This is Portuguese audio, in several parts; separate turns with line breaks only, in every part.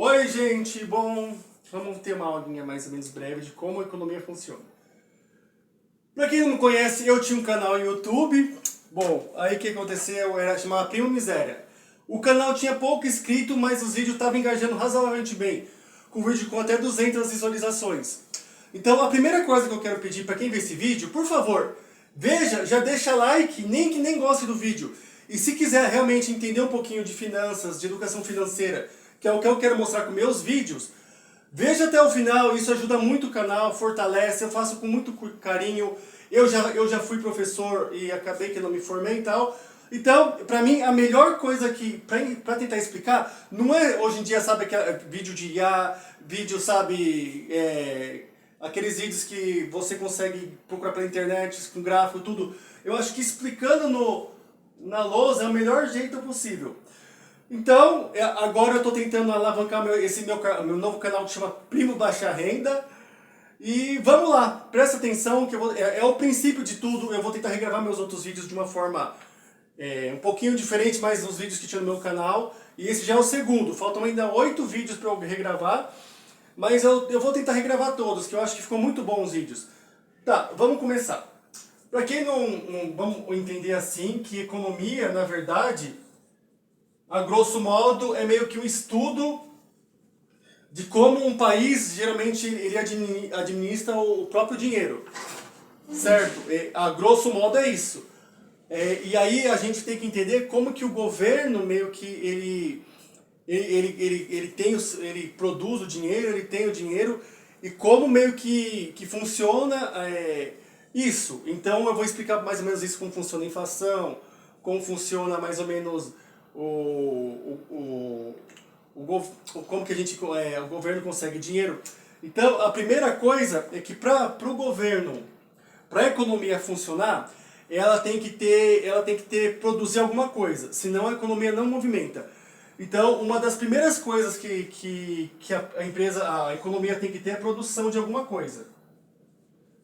Oi, gente! Bom, vamos ter uma aulinha mais ou menos breve de como a economia funciona. Pra quem não me conhece, eu tinha um canal no YouTube. Bom, aí o que aconteceu? Era chamado Primo Miséria. O canal tinha pouco inscrito, mas os vídeos estavam engajando razoavelmente bem. Com vídeo com até 200 visualizações. Então a primeira coisa que eu quero pedir pra quem vê esse vídeo, por favor, veja, já deixa like, nem que nem goste do vídeo. E se quiser realmente entender um pouquinho de finanças, de educação financeira, que é o que eu quero mostrar com meus vídeos, veja até o final, isso ajuda muito o canal, fortalece, eu faço com muito carinho. Eu já fui professor e acabei que não me formei e tal. Então, pra mim, a melhor coisa que, pra tentar explicar, não é hoje em dia, sabe, vídeo de IA, vídeo, sabe, aqueles vídeos que você consegue procurar pela internet, com gráfico, tudo. Eu acho que explicando na lousa é o melhor jeito possível. Então, agora eu estou tentando alavancar meu novo canal que chama Primo Baixa Renda. E vamos lá, presta atenção que é o princípio de tudo. Eu vou tentar regravar meus outros vídeos de uma forma um pouquinho diferente, mais nos vídeos que tinha no meu canal. E esse já é o segundo, faltam ainda 8 vídeos para eu regravar. Mas eu vou tentar regravar todos, que eu acho que ficou muito bom os vídeos. Tá, vamos começar. Para quem não vamos entender assim, que economia, na verdade, a grosso modo, é meio que um estudo de como um país, geralmente, ele administra o próprio dinheiro. Certo? A grosso modo é isso. E aí a gente tem que entender como que o governo, meio que, ele produz o dinheiro, ele tem o dinheiro, e como meio que funciona isso. Então eu vou explicar mais ou menos isso, como funciona a inflação, como funciona mais ou menos como que o governo consegue dinheiro. Então, a primeira coisa é que para o governo, para a economia funcionar, ela tem que produzir alguma coisa, senão a economia não movimenta. Então, uma das primeiras coisas que a economia tem que ter é a produção de alguma coisa.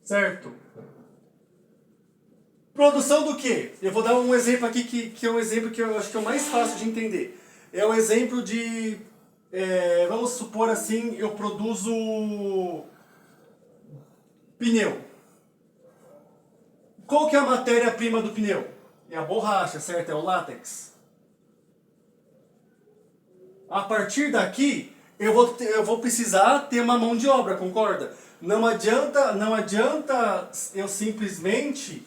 Certo? Produção do quê? Eu vou dar um exemplo aqui que é um exemplo que eu acho que é o mais fácil de entender. É o exemplo de, vamos supor assim, eu produzo pneu. Qual que é a matéria-prima do pneu? É a borracha, certo? É o látex. A partir daqui, eu vou precisar ter uma mão de obra, concorda? Não adianta eu simplesmente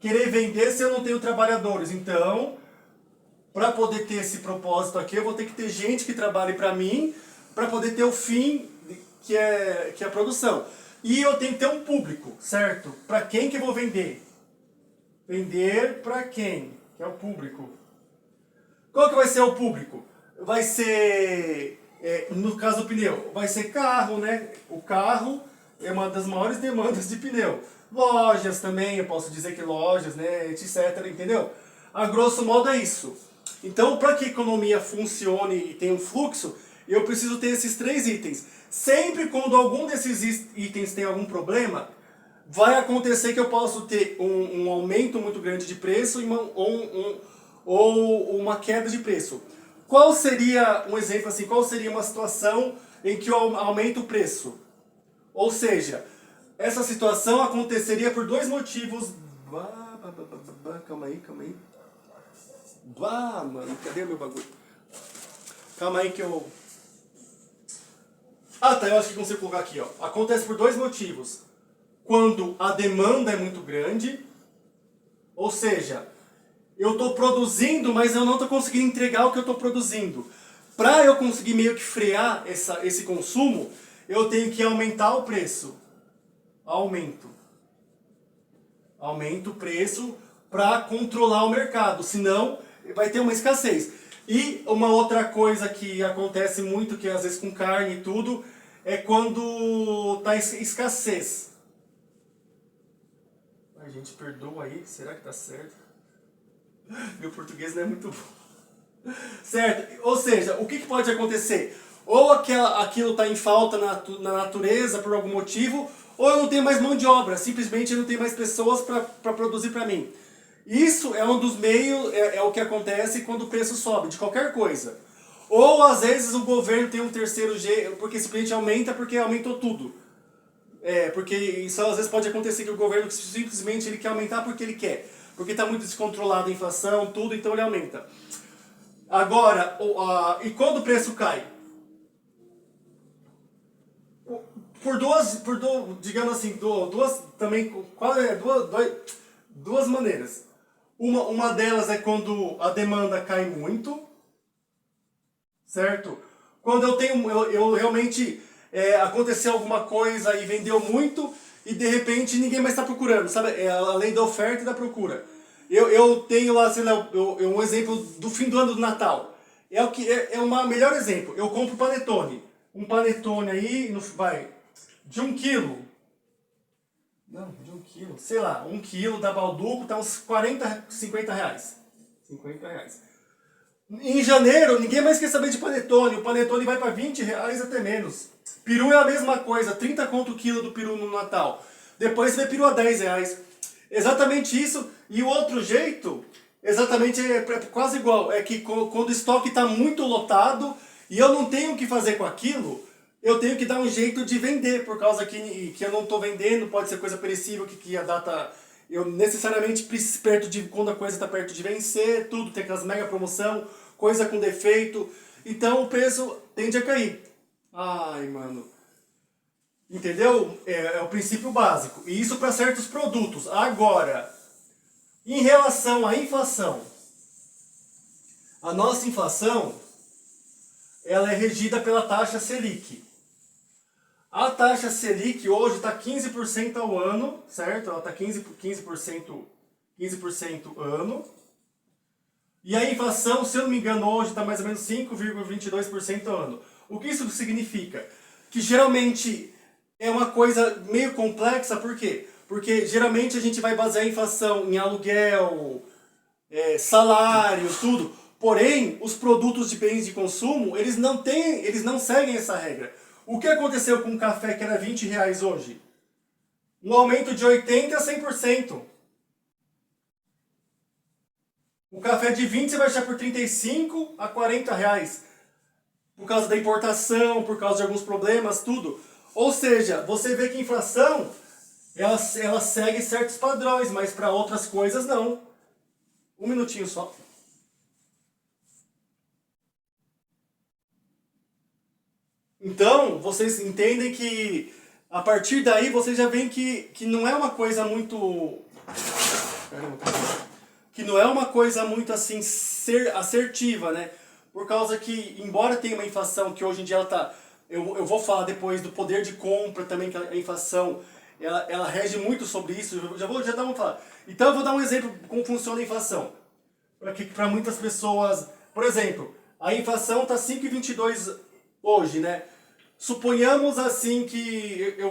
querer vender se eu não tenho trabalhadores. Então, para poder ter esse propósito aqui, eu vou ter que ter gente que trabalhe para mim, para poder ter o fim, que é a produção. E eu tenho que ter um público, certo? Para quem que eu vou vender? Vender para quem? Que é o público. Qual que vai ser o público? Vai ser, no caso do pneu, vai ser carro, né? O carro é uma das maiores demandas de pneu. Lojas também, eu posso dizer que lojas, né, etc, entendeu? A grosso modo é isso. Então, para que a economia funcione e tenha um fluxo, eu preciso ter esses 3 itens. Sempre quando algum desses itens tem algum problema, vai acontecer que eu posso ter um aumento muito grande de preço ou uma queda de preço. Qual seria um exemplo assim? Qual seria uma situação em que eu aumento o preço? Ou seja, essa situação aconteceria por 2 motivos. Calma aí. Mano, cadê o meu bagulho? Calma aí que eu... Ah, tá, eu acho que consigo colocar aqui, ó. Acontece por 2 motivos. Quando a demanda é muito grande, ou seja, eu estou produzindo, mas eu não estou conseguindo entregar o que eu estou produzindo. Para eu conseguir meio que frear esse consumo, eu tenho que aumentar o preço. Aumento o preço para controlar o mercado, senão vai ter uma escassez. E uma outra coisa que acontece muito, que às vezes com carne e tudo, é quando está escassez. A gente perdoa aí, será que tá certo? Meu português não é muito bom. Certo? Ou seja, o que pode acontecer? Ou aquilo está em falta na natureza por algum motivo, ou eu não tenho mais mão de obra, simplesmente eu não tenho mais pessoas para produzir para mim. Isso é um dos meios, é o que acontece quando o preço sobe, de qualquer coisa. Ou às vezes o governo tem um terceiro jeito, porque simplesmente aumenta porque aumentou tudo. Porque isso às vezes pode acontecer que o governo simplesmente ele quer aumentar porque ele quer. Porque está muito descontrolada a inflação, tudo, então ele aumenta. Agora, e quando o preço cai? Digamos assim, duas maneiras. Uma delas é quando a demanda cai muito, certo? Quando eu realmente aconteceu alguma coisa e vendeu muito e de repente ninguém mais está procurando, sabe? É a lei da oferta e da procura. Eu tenho lá, sei lá, um exemplo do fim do ano do Natal. É o melhor exemplo. Eu compro panetone. Um panetone aí, de 1 quilo. Não, de 1 quilo. Sei lá, 1 quilo da Balduco tá uns 40, 50 reais. 50 reais. Em janeiro, ninguém mais quer saber de panetone. O panetone vai para 20 reais até menos. Peru é a mesma coisa, 30 conto o quilo do peru no Natal. Depois você vê peru a 10 reais. Exatamente isso. E o outro jeito, exatamente quase igual. É que quando o estoque está muito lotado e eu não tenho o que fazer com aquilo, eu tenho que dar um jeito de vender, por causa que eu não estou vendendo, pode ser coisa perecível, que a data... Eu necessariamente, quando a coisa está perto de vencer, tudo tem aquelas mega promoção, coisa com defeito, então o preço tende a cair. Ai, mano. Entendeu? É o princípio básico. E isso para certos produtos. Agora, em relação à inflação, a nossa inflação, ela é regida pela taxa Selic. A taxa Selic hoje está 15% ao ano, certo? Ela está 15% ano. E a inflação, se eu não me engano, hoje está mais ou menos 5,22% ao ano. O que isso significa? Que geralmente é uma coisa meio complexa, por quê? Porque geralmente a gente vai basear a inflação em aluguel, salário, tudo. Porém, os produtos de bens de consumo, eles não seguem essa regra. O que aconteceu com o café que era 20 reais hoje? Um aumento de 80% a 100%. O café de 20 você vai achar por 35 a 40 reais. Por causa da importação, por causa de alguns problemas, tudo. Ou seja, você vê que a inflação, ela segue certos padrões, mas para outras coisas não. Um minutinho só. Então, vocês entendem que a partir daí vocês já veem que não é uma coisa muito... Que não é uma coisa muito assim assertiva, né? Por causa que, embora tenha uma inflação que hoje em dia ela tá... Eu vou falar depois do poder de compra também, que a inflação, ela rege muito sobre isso. Vamos falar. Então eu vou dar um exemplo de como funciona a inflação. Para muitas pessoas... Por exemplo, a inflação está 5,22 hoje, né? Suponhamos assim que R$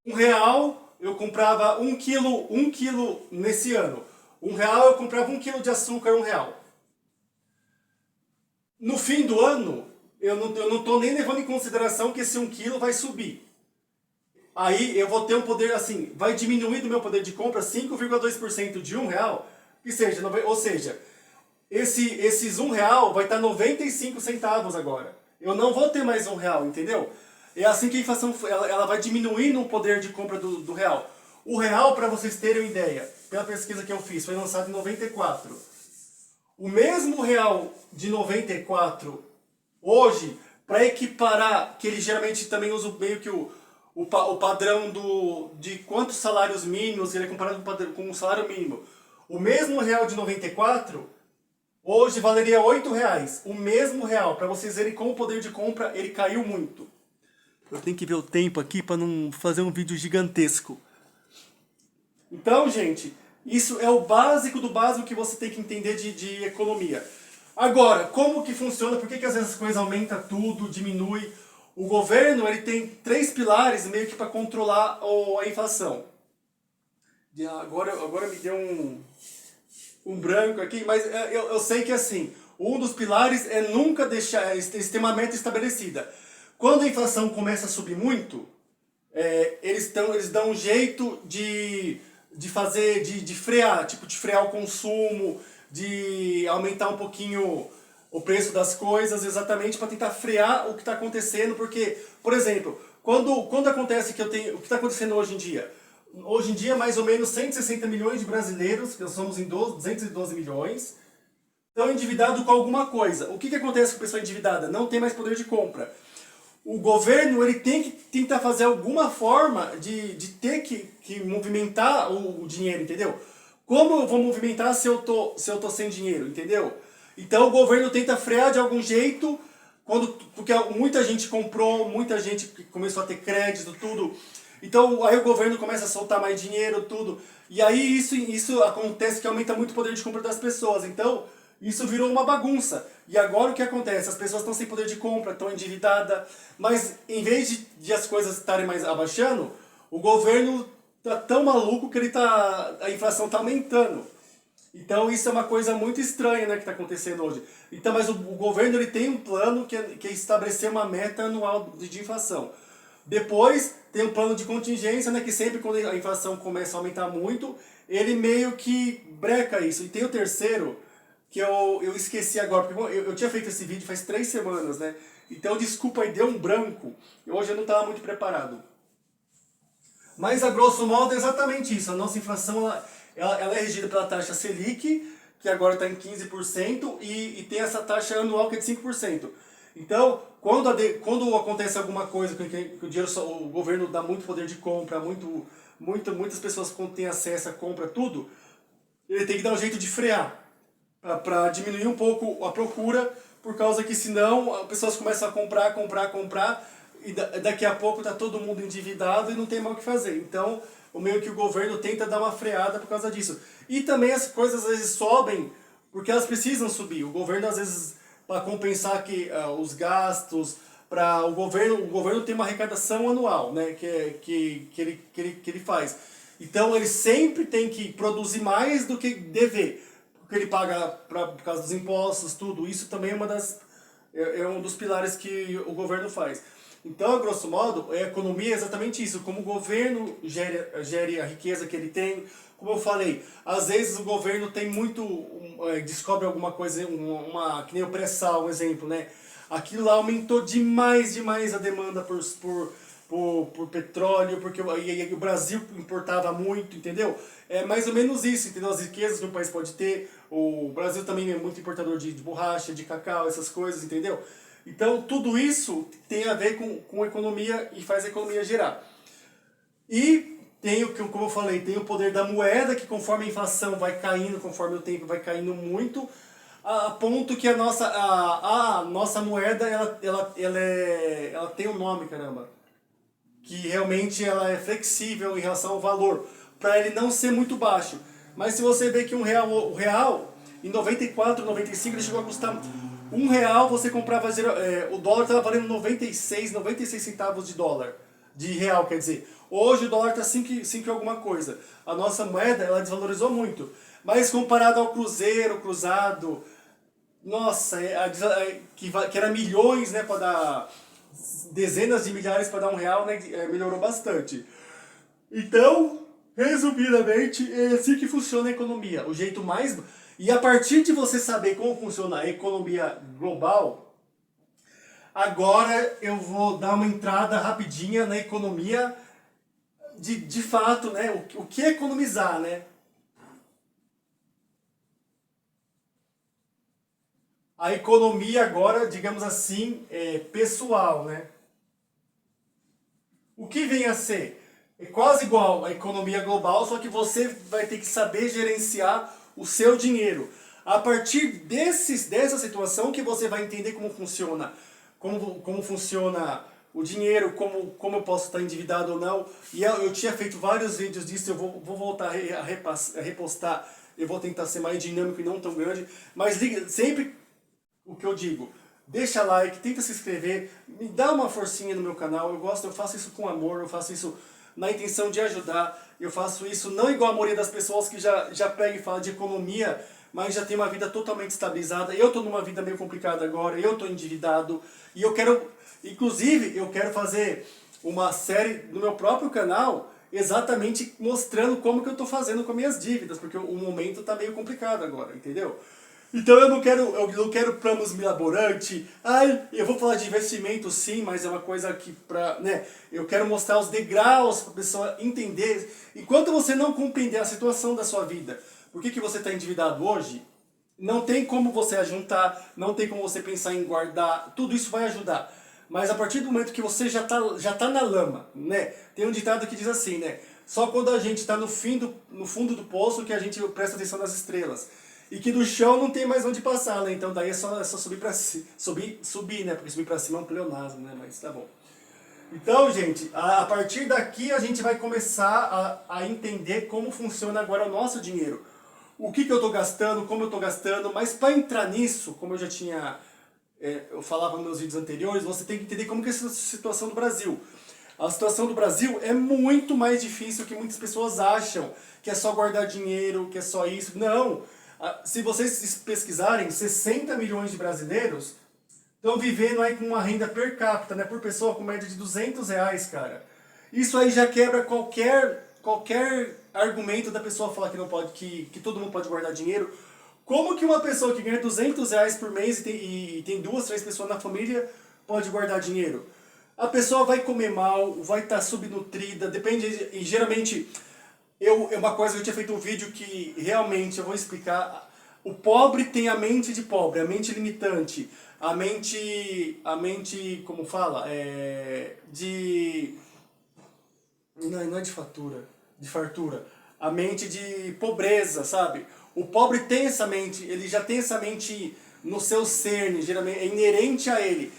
1 eu comprava 1 quilo nesse ano. R$ 1 eu comprava 1 quilo de açúcar, R$ 1. No fim do ano, eu não estou nem levando em consideração que esse 1 quilo vai subir. Aí eu vou ter um poder assim, vai diminuir do meu poder de compra 5,2% de R$ 1, ou seja, esses R$ 1 vai estar 95 centavos agora. Eu não vou ter mais R$ 1, entendeu? É assim que a inflação ela vai diminuindo o poder de compra do real. O real, para vocês terem uma ideia, pela pesquisa que eu fiz, foi lançado em 94. O mesmo real de 94, hoje, para equiparar, que ele geralmente também usa meio que o padrão de quantos salários mínimos, ele é comparado com o salário mínimo. O mesmo real de 94... hoje valeria R$ 8. O mesmo real, para vocês verem como o poder de compra ele caiu muito. Eu tenho que ver o tempo aqui para não fazer um vídeo gigantesco. Então, gente, isso é o básico do básico que você tem que entender de economia. Agora, como que funciona? Por que às vezes as coisas aumentam tudo, diminui? O governo ele tem 3 pilares meio que para controlar a inflação. Agora me deu um branco aqui, mas eu sei que assim, um dos pilares é nunca deixar, ter uma meta estabelecida. Quando a inflação começa a subir muito, eles dão um jeito de frear, tipo de frear o consumo, de aumentar um pouquinho o preço das coisas exatamente para tentar frear o que está acontecendo, porque, por exemplo, quando acontece o que está acontecendo hoje em dia? Hoje em dia, mais ou menos 160 milhões de brasileiros, que nós somos em 212 milhões, estão endividados com alguma coisa. O que acontece com a pessoa endividada? Não tem mais poder de compra. O governo ele tem que tentar fazer alguma forma de ter que movimentar o dinheiro, entendeu? Como eu vou movimentar se eu tô sem dinheiro, entendeu? Então o governo tenta frear de algum jeito, porque muita gente comprou, muita gente começou a ter crédito, tudo. Então aí o governo começa a soltar mais dinheiro, tudo. E aí isso acontece que aumenta muito o poder de compra das pessoas. Então isso virou uma bagunça. E agora o que acontece? As pessoas estão sem poder de compra, estão endividadas, mas em vez de as coisas estarem mais abaixando, o governo tá tão maluco que a inflação está aumentando. Então isso é uma coisa muito estranha, né, que está acontecendo hoje. Então, mas o governo ele tem um plano que é estabelecer uma meta anual de inflação. Depois tem um plano de contingência, né, que sempre quando a inflação começa a aumentar muito, ele meio que breca isso. E tem o terceiro, que eu esqueci agora, porque eu tinha feito esse vídeo faz 3 semanas, né? Então desculpa aí, deu um branco. Hoje eu não estava muito preparado. Mas a grosso modo é exatamente isso. A nossa inflação ela é regida pela taxa Selic, que agora está em 15%, e tem essa taxa anual que é de 5%. Então, quando acontece alguma coisa que o governo dá muito poder de compra, muitas pessoas têm acesso a compra, tudo, ele tem que dar um jeito de frear, para diminuir um pouco a procura, por causa que senão as pessoas começam a comprar, e daqui a pouco está todo mundo endividado e não tem mais o que fazer. Então, meio que o governo tenta dar uma freada por causa disso. E também as coisas às vezes sobem porque elas precisam subir. O governo às vezes, para compensar os gastos, o governo tem uma arrecadação anual, né, que ele faz. Então ele sempre tem que produzir mais do que dever, porque ele paga por causa dos impostos, tudo. Isso também é um dos pilares que o governo faz. Então, a grosso modo, a economia é exatamente isso. Como o governo gere a riqueza que ele tem, como eu falei, às vezes o governo tem descobre alguma coisa, que nem o pré-sal, um exemplo, né? Aquilo lá aumentou demais a demanda por petróleo, porque o Brasil importava muito, entendeu? É mais ou menos isso, entendeu? As riquezas que um país pode ter. O Brasil também é muito importador de borracha, de cacau, essas coisas, entendeu? Então, tudo isso tem a ver com economia e faz a economia girar. E tem como eu falei, tem o poder da moeda, que conforme a inflação vai caindo, conforme o tempo vai caindo muito, a ponto que a nossa moeda, ela tem um nome, caramba, que realmente ela é flexível em relação ao valor, para ele não ser muito baixo. Mas se você vê que o real, em 94, 95, ele chegou a custar R$1, você comprava, o dólar estava valendo 96 centavos de dólar, de real, quer dizer. Hoje o dólar está 5 e alguma coisa. A nossa moeda, ela desvalorizou muito. Mas comparado ao cruzeiro, cruzado, nossa, que era milhões, né, para dar dezenas de milhares para dar R$1, né, melhorou bastante. Então, resumidamente, é assim que funciona a economia. O jeito mais... E a partir de você saber como funciona a economia global, agora eu vou dar uma entrada rapidinha na economia de fato, né? O que é economizar, né? A economia agora, digamos assim, é pessoal, né? O que vem a ser? É quase igual à economia global, só que você vai ter que saber gerenciar o seu dinheiro. A partir dessa situação que você vai entender como funciona, como funciona o dinheiro, como eu posso estar endividado ou não. E eu tinha feito vários vídeos disso, eu vou voltar a repostar, eu vou tentar ser mais dinâmico e não tão grande. Mas sempre o que eu digo, deixa like, tenta se inscrever, me dá uma forcinha no meu canal, eu faço isso com amor, eu faço isso na intenção de ajudar, eu faço isso não igual a maioria das pessoas que já pega e fala de economia, mas já tem uma vida totalmente estabilizada. Eu estou numa vida meio complicada agora, eu estou endividado, e inclusive, eu quero fazer uma série no meu próprio canal, exatamente mostrando como que eu estou fazendo com as minhas dívidas, porque o momento está meio complicado agora, entendeu? Então eu não quero planos mirabolantes. Ai, eu vou falar de investimento sim, mas é uma coisa que né, eu quero mostrar os degraus para a pessoa entender. Enquanto você não compreender a situação da sua vida, por que você está endividado hoje, não tem como você ajuntar, não tem como você pensar em guardar, tudo isso vai ajudar. Mas a partir do momento que você já tá na lama, né? Tem um ditado que diz assim, né? Só quando a gente está no fundo do poço que a gente presta atenção nas estrelas. E que do chão não tem mais onde passar, né? Então daí é só subir pra cima. Subir, né? Porque subir pra cima é um pleonasmo, né? Mas tá bom. Então, gente, a partir daqui a gente vai começar a entender como funciona agora o nosso dinheiro. O que eu estou gastando, como eu estou gastando, mas para entrar nisso, como eu já tinha, eu falava nos meus vídeos anteriores, você tem que entender como que é a situação do Brasil. A situação do Brasil é muito mais difícil do que muitas pessoas acham, que é só guardar dinheiro, que é só isso. Não! Se vocês pesquisarem, 60 milhões de brasileiros estão vivendo aí com uma renda per capita, né, por pessoa, com média de R$ 200, cara. Isso aí já quebra qualquer argumento da pessoa falar que não pode, que todo mundo pode guardar dinheiro. Como que uma pessoa que ganha R$ 200 por mês e tem 2, 3 pessoas na família pode guardar dinheiro? A pessoa vai comer mal, vai estar subnutrida, depende, e geralmente, uma coisa que eu tinha feito um vídeo que realmente eu vou explicar, o pobre tem a mente de pobre, a mente limitante, a mente, como fala, não é de fartura, a mente de pobreza, sabe? O pobre tem essa mente, ele já tem essa mente no seu cerne, geralmente é inerente a ele,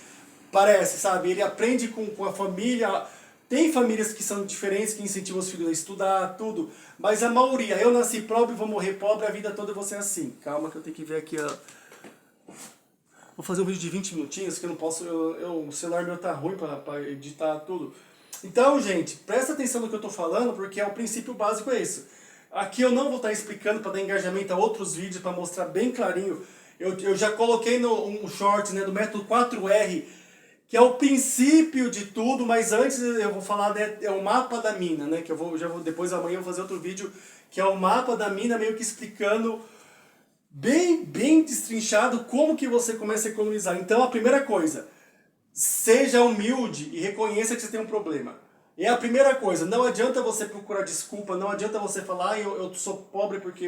parece, sabe? Ele aprende com a família, tem famílias que são diferentes, que incentivam os filhos a estudar, tudo, mas a maioria, eu nasci pobre, vou morrer pobre, a vida toda eu vou ser assim. Calma que eu tenho que ver aqui, ó. Vou fazer um vídeo de 20 minutinhos, que eu não posso, o celular meu tá ruim para editar tudo. Então, gente, presta atenção no que eu tô falando, porque o princípio básico é isso. Aqui eu não vou estar explicando para dar engajamento a outros vídeos, para mostrar bem clarinho. Eu já coloquei um short, né, do método 4R, que é o princípio de tudo, mas antes eu vou falar, né, é o mapa da mina, né, que depois amanhã eu vou fazer outro vídeo, que é o mapa da mina, meio que explicando bem destrinchado como que você começa a economizar. Então a primeira coisa, seja humilde e reconheça que você tem um problema. É a primeira coisa, não adianta você procurar desculpa, não adianta você falar, eu sou pobre porque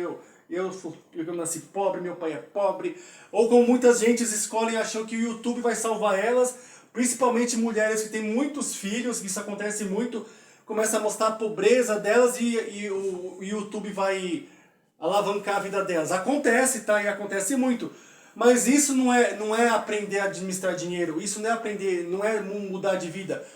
eu nasci pobre, meu pai é pobre, ou como muitas gentes escolhem achando que o YouTube vai salvar elas, principalmente mulheres que têm muitos filhos, isso acontece muito, começa a mostrar a pobreza delas e o YouTube vai alavancar a vida delas. Acontece, tá? E acontece muito. Mas isso não é aprender a administrar dinheiro, isso não é mudar de vida.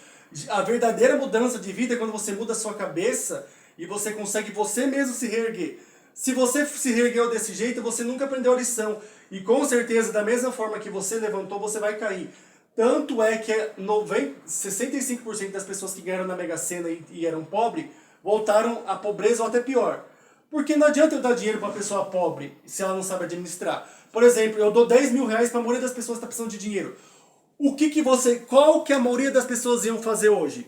A verdadeira mudança de vida é quando você muda a sua cabeça e você consegue você mesmo se reerguer. Se você se reergueu desse jeito, você nunca aprendeu a lição. E com certeza, da mesma forma que você levantou, você vai cair. Tanto é que 65% das pessoas que ganharam na Mega Sena e eram pobres, voltaram à pobreza ou até pior. Porque não adianta eu dar dinheiro para uma pessoa pobre se ela não sabe administrar. Por exemplo, eu dou 10 mil reais para a maioria das pessoas que está precisando de dinheiro. Qual que a maioria das pessoas iam fazer hoje?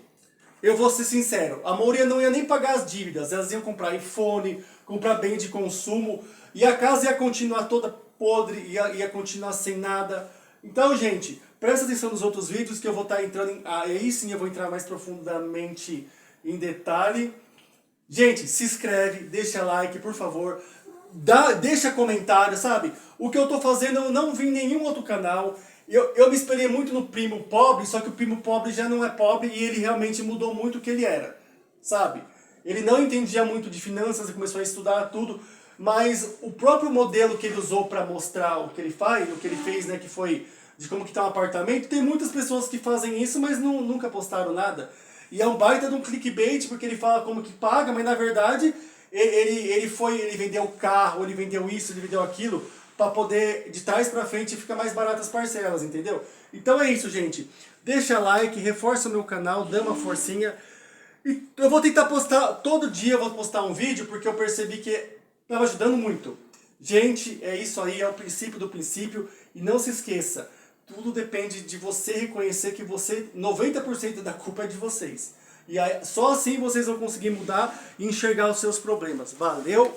Eu vou ser sincero, a maioria não ia nem pagar as dívidas, elas iam comprar iPhone, comprar bem de consumo, e a casa ia continuar toda podre, ia continuar sem nada. Então, gente, presta atenção nos outros vídeos que eu vou estar entrando aí sim eu vou entrar mais profundamente em detalhe. Gente, se inscreve, deixa like, por favor. Deixa comentário, sabe? O que eu tô fazendo eu não vi em nenhum outro canal. Eu me espelhei muito no primo pobre, só que o primo pobre já não é pobre e ele realmente mudou muito o que ele era, sabe? Ele não entendia muito de finanças e começou a estudar tudo, mas o próprio modelo que ele usou para mostrar o que ele faz, o que ele fez, né, que foi de como que tá um apartamento, tem muitas pessoas que fazem isso, mas nunca postaram nada. E é um baita de um clickbait, porque ele fala como que paga, mas na verdade ele vendeu o carro, ele vendeu isso, ele vendeu aquilo, para poder, de trás para frente, ficar mais baratas as parcelas, entendeu? Então é isso, gente. Deixa like, reforça o meu canal, dá uma forcinha. E eu vou tentar postar, todo dia eu vou postar um vídeo, porque eu percebi que estava ajudando muito. Gente, é isso aí, é o princípio do princípio. E não se esqueça, tudo depende de você reconhecer que 90% da culpa é de vocês. E aí, só assim vocês vão conseguir mudar e enxergar os seus problemas. Valeu!